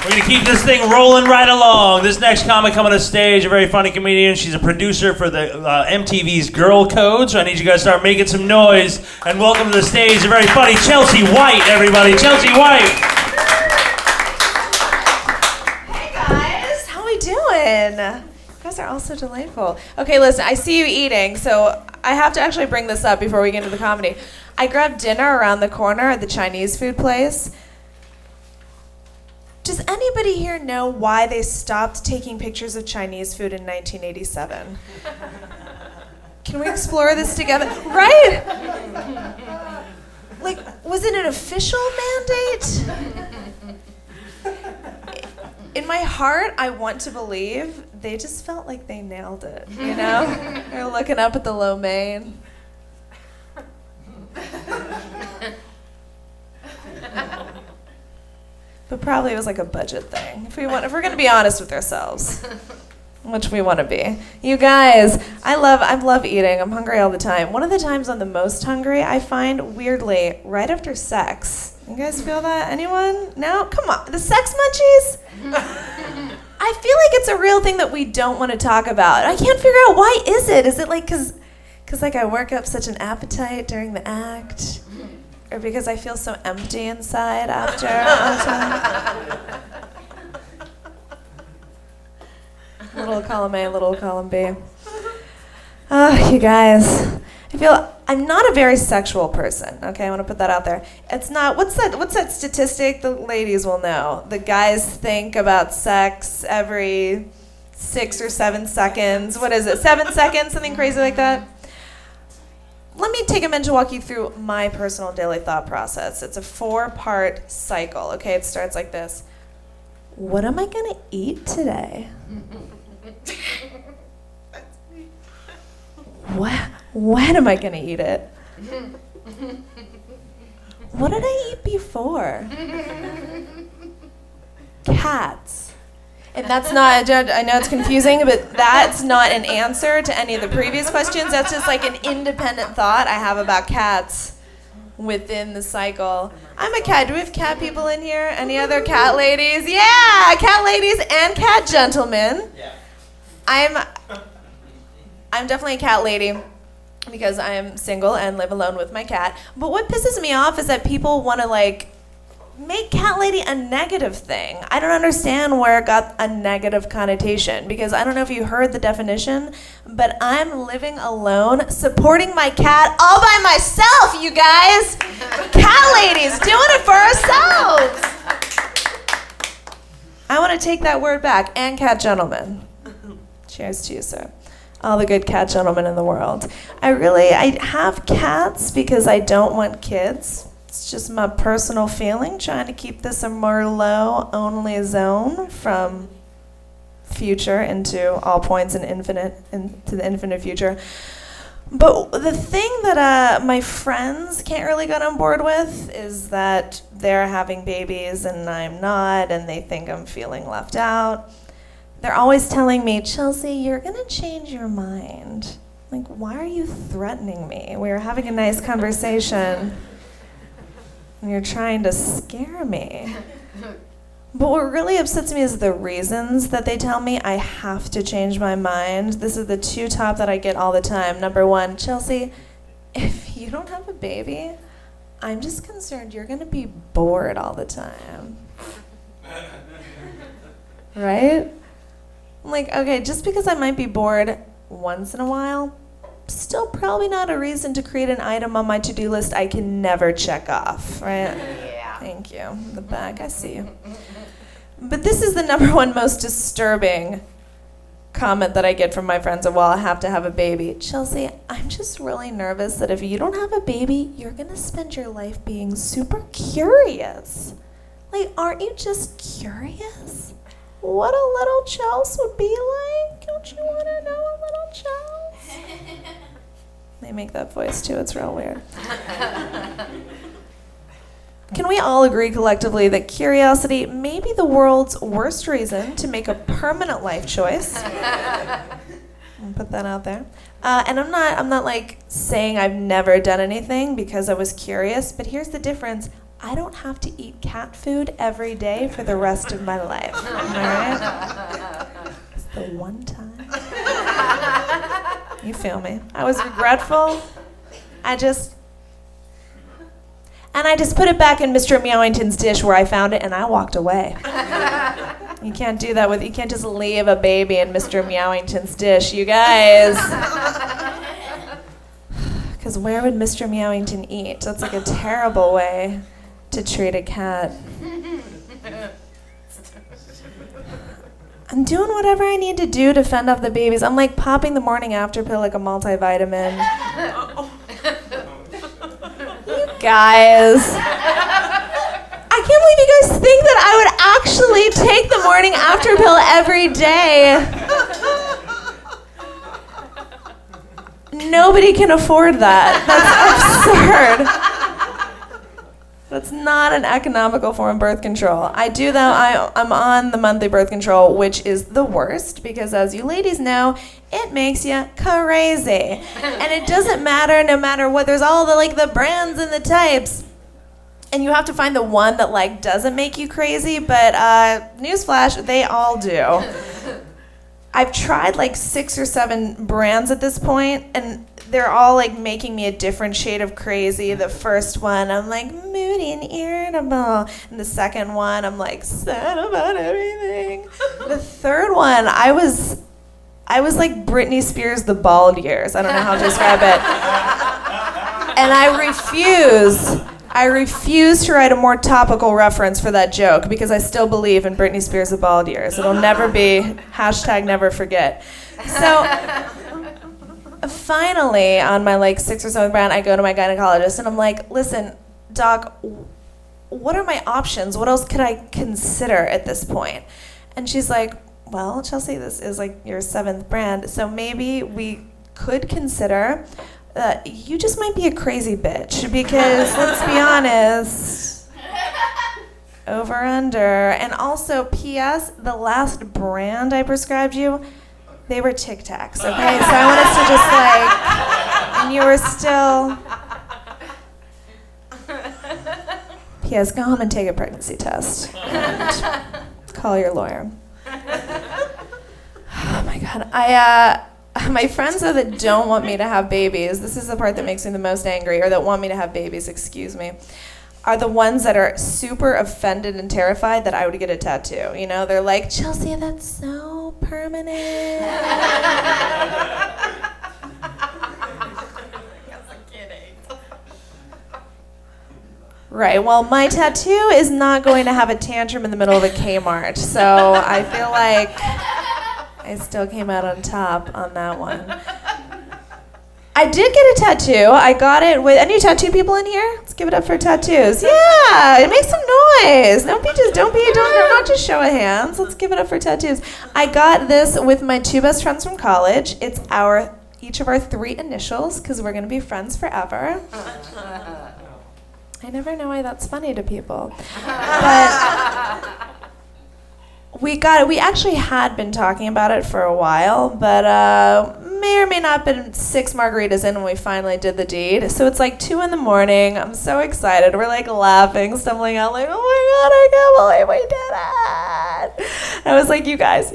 We're going to keep this thing rolling right along. This next comic coming to stage, a very funny comedian. She's a producer for the MTV's Girl Code, so I need you guys to start making some noise. And welcome to the stage, a very funny Chelsea White, everybody. Chelsea White. Hey guys, how we doing? You guys are all so delightful. Okay, listen, I see you eating, so I have to actually bring this up before we get into the comedy. I grabbed dinner around the corner at the Chinese food place. Does anybody here know why they stopped taking pictures of Chinese food in 1987? Can we explore this together? Right? Like, was it an official mandate? In my heart, I want to believe they just felt like they nailed it, you know? They're looking up at the lo mein. But probably it was like a budget thing. If we're gonna be honest with ourselves, which we want to be. You guys, I love eating. I'm hungry all the time. One of the times I'm the most hungry, I find weirdly right after sex. You guys feel that? Anyone? No? Come on, the sex munchies. I feel like it's a real thing that we don't want to talk about. I can't figure out why is it? Is it like because like I work up such an appetite during the act? Or because I feel so empty inside after. Little column A, little column B. Oh, you guys. I'm not a very sexual person, okay? I want to put that out there. It's not, what's that statistic the ladies will know? The guys think about sex every 6 or 7 seconds. What is it, 7 seconds? Something crazy like that? Let me take a minute to walk you through my personal daily thought process. It's a 4-part cycle, okay? It starts like this. What am I gonna eat today? When am I gonna eat it? What did I eat before? Cats. And that's not, I know it's confusing, but that's not an answer to any of the previous questions. That's just like an independent thought I have about cats within the cycle. I'm a cat. Do we have cat people in here? Any other cat ladies? Yeah, cat ladies and cat gentlemen. Yeah. I'm definitely a cat lady because I am single and live alone with my cat. But what pisses me off is that people want to like make cat lady a negative thing. I don't understand where it got a negative connotation because I don't know if you heard the definition, but I'm living alone, supporting my cat all by myself, you guys. Cat ladies, doing it for ourselves. I want to take that word back, and cat gentlemen. Cheers to you, sir. All the good cat gentlemen in the world. I have cats because I don't want kids. It's just my personal feeling, trying to keep this a Merlot-only zone from future into all points and into the infinite future. But the thing that my friends can't really get on board with is that they're having babies and I'm not, and they think I'm feeling left out. They're always telling me, Chelsea, you're gonna change your mind. Like, why are you threatening me? We were having a nice conversation. And you're trying to scare me. But what really upsets me is the reasons that they tell me I have to change my mind. This is the 2 top that I get all the time. Number 1, Chelsea, if you don't have a baby, I'm just concerned you're gonna be bored all the time. Right? I'm like, okay, just because I might be bored once in a while, still probably not a reason to create an item on my to-do list I can never check off, right? Yeah. Thank you. In the back, I see you. But this is the number 1 most disturbing comment that I get from my friends of, well, I have to have a baby. Chelsea, I'm just really nervous that if you don't have a baby, you're gonna spend your life being super curious. Like, aren't you just curious? What a little Chels would be like? Don't you want to know a little Chels? They make that voice too, it's real weird. Can we all agree collectively that curiosity may be the world's worst reason to make a permanent life choice? I'll put that out there. And I'm not like saying I've never done anything because I was curious, but here's the difference. I don't have to eat cat food every day for the rest of my life. Am I right? It's the one time. You feel me? I was regretful. I just put it back in Mr. Meowington's dish where I found it, and I walked away. You can't do that you can't just leave a baby in Mr. Meowington's dish, you guys. Because where would Mr. Meowington eat? That's like a terrible way to treat a cat. I'm doing whatever I need to do to fend off the babies. I'm like popping the morning after pill like a multivitamin. You guys. I can't believe you guys think that I would actually take the morning after pill every day. Nobody can afford that. That's absurd. That's not an economical form of birth control. I do though, I'm on the monthly birth control, which is the worst because as you ladies know, it makes you crazy. And it doesn't matter no matter what, there's all the brands and the types. And you have to find the one that doesn't make you crazy, but newsflash, they all do. I've tried 6 or 7 brands at this point, and they're all making me a different shade of crazy. The first one, I'm moody and irritable. And the second one, I'm sad about everything. The third one, I was like Britney Spears, the bald years. I don't know how to describe it. And I refuse to write a more topical reference for that joke because I still believe in Britney Spears, the bald years. It'll never be #neverforget. So finally, on my 6 or 7 brand, I go to my gynecologist and I'm like, listen, doc, what are my options? What else could I consider at this point? And she's like, well, Chelsea, this is your 7th brand, so maybe we could consider you just might be a crazy bitch because let's be honest, over under. And also, P.S., the last brand I prescribed you, they were Tic Tacs, okay? So I want us to just and you were still. P.S., go home and take a pregnancy test. And call your lawyer. Oh my God, my friends though that don't want me to have babies, this is the part that makes me the most angry, or that want me to have babies, excuse me, are the ones that are super offended and terrified that I would get a tattoo. You know, they're like, Chelsea, that's so permanent. Right, well, my tattoo is not going to have a tantrum in the middle of a Kmart, so I feel like I still came out on top on that one. I did get a tattoo. I got it with any tattoo people in here? Let's give it up for tattoos. Yeah, it makes some noise. Don't not just show of hands. Let's give it up for tattoos. I got this with my 2 best friends from college. It's each of our 3 initials because we're gonna be friends forever. I never know why that's funny to people, but. We actually had been talking about it for a while, but may or may not have been 6 margaritas in when we finally did the deed. So it's 2 in the morning. I'm so excited. We're laughing, stumbling out oh my God, I can't believe we did it. And I was like, you guys,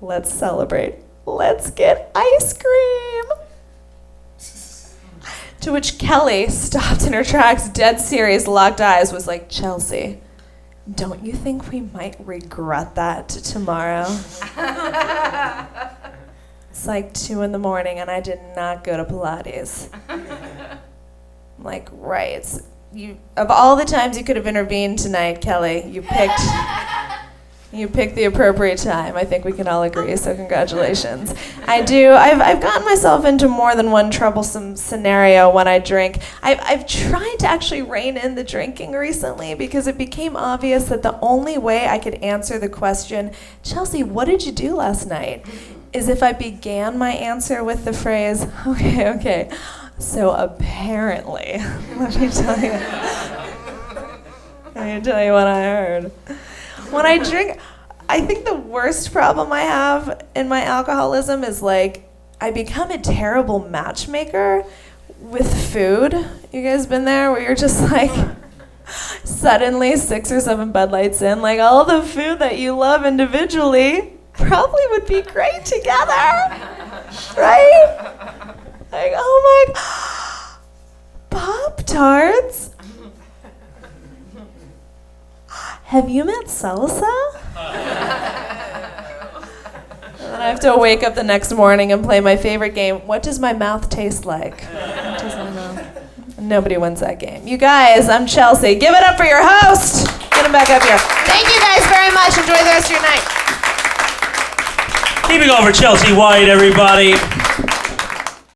let's celebrate. Let's get ice cream. To which Kelly stopped in her tracks, dead serious, locked eyes, was like, Chelsea, don't you think we might regret that tomorrow? It's 2 in the morning and I did not go to Pilates. I'm like, right. Of all the times you could have intervened tonight, Kelly, you picked the appropriate time. I think we can all agree, so congratulations. I've gotten myself into more than one troublesome scenario when I drink. I've tried to actually rein in the drinking recently because it became obvious that the only way I could answer the question, Chelsea, what did you do last night, is if I began my answer with the phrase, okay, so apparently, let me tell you what I heard. When I drink, I think the worst problem I have in my alcoholism is I become a terrible matchmaker with food. You guys been there where you're just like, suddenly 6 or 7 Bud Lights in, like all the food that you love individually probably would be great together, right? Like, oh my, Pop-Tarts? Have you met Salsa? And then I have to wake up the next morning and play my favorite game, what does my mouth taste like? What does my mouth? Nobody wins that game. You guys, I'm Chelsea. Give it up for your host. Get him back up here. Thank you guys very much. Enjoy the rest of your night. Keeping over Chelsea White, everybody.